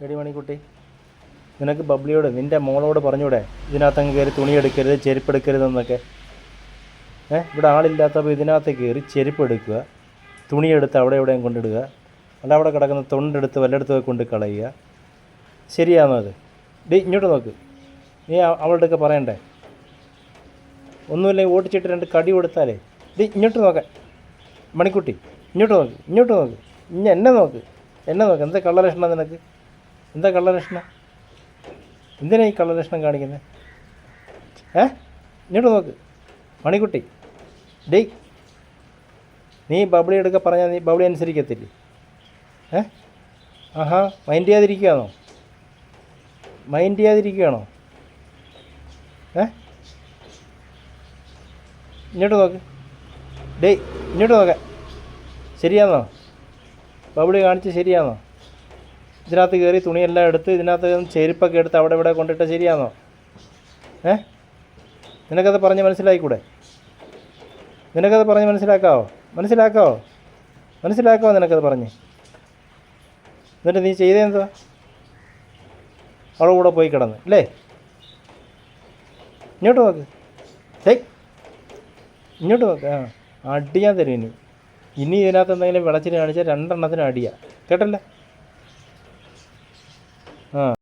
എടി മണിക്കുട്ടി, നിനക്ക് ബബ്ലിയോട് നിൻ്റെ മോളോട് പറഞ്ഞൂടെ ഇതിനകത്തങ്ങ് കയറി തുണിയെടുക്കരുത്, ചെരുപ്പെടുക്കരുതെന്നൊക്കെ? ഇവിടെ ആളില്ലാത്തപ്പോൾ ഇതിനകത്ത് കയറി ചെരുപ്പെടുക്കുക, തുണിയെടുത്ത് അവിടെ എവിടെയും കൊണ്ടിടുക, അല്ല അവിടെ കിടക്കുന്ന തൊണ്ടെടുത്ത് വല്ലയിടത്തും കൊണ്ട് കളയുക. ശരിയാണോ അത്? ഇങ്ങോട്ട് നോക്ക്. നീ അവളുടെ ഒക്കെ പറയണ്ടേ? ഒന്നുമില്ലെങ്കിൽ ഓടിച്ചിട്ട് 2 കടി കൊടുത്താലേ. ഇങ്ങോട്ട് നോക്കാൻ മണിക്കുട്ടി, ഇങ്ങോട്ട് നോക്ക്, ഇങ്ങോട്ട് നോക്ക്, എന്നെ നോക്ക്, എന്താ കള്ളലക്ഷണം നിനക്ക്? എന്താ കള്ളലക്ഷണം? എന്തിനാ ഈ കള്ളലക്ഷണം കാണിക്കുന്നത്? ഇങ്ങോട്ട് നോക്ക് മണിക്കുട്ടി. നീ ബബ്ലി എടുക്കുക പറഞ്ഞാൽ നീ ബബ്ലി അനുസരിക്കത്തില്ലേ? ആഹാ, മൈൻഡ് ചെയ്യാതിരിക്കുകയാണോ? ഇങ്ങോട്ട് നോക്ക്. ഇങ്ങോട്ട് നോക്കാം. ശരിയാണോ? ബബ്ലി കാണിച്ച് ശരിയാണോ? ഇതിനകത്ത് കയറി തുണിയെല്ലാം എടുത്ത് ഇതിനകത്ത് ചെരുപ്പൊക്കെ എടുത്ത് അവിടെ ഇവിടെ കൊണ്ടിട്ട് ശരിയാണോ? നിനക്കത് പറഞ്ഞ് മനസ്സിലായിക്കൂടെ? നിനക്കത് പറഞ്ഞ് മനസ്സിലാക്കാവോ നിനക്കത് പറഞ്ഞ്? എന്നിട്ട് നീ ചെയ്തതെന്താ? അവളുടെ കൂടെ പോയി കിടന്ന് അല്ലേ? ഇങ്ങോട്ട് നോക്ക്. ഇങ്ങോട്ട് നോക്ക്. അടിയാൻ തരും ഇനി ഇതിനകത്ത് എന്തെങ്കിലും വിളച്ചിന് കാണിച്ചാൽ 2 എണ്ണത്തിന് അടിയാ, കേട്ടല്ലേ?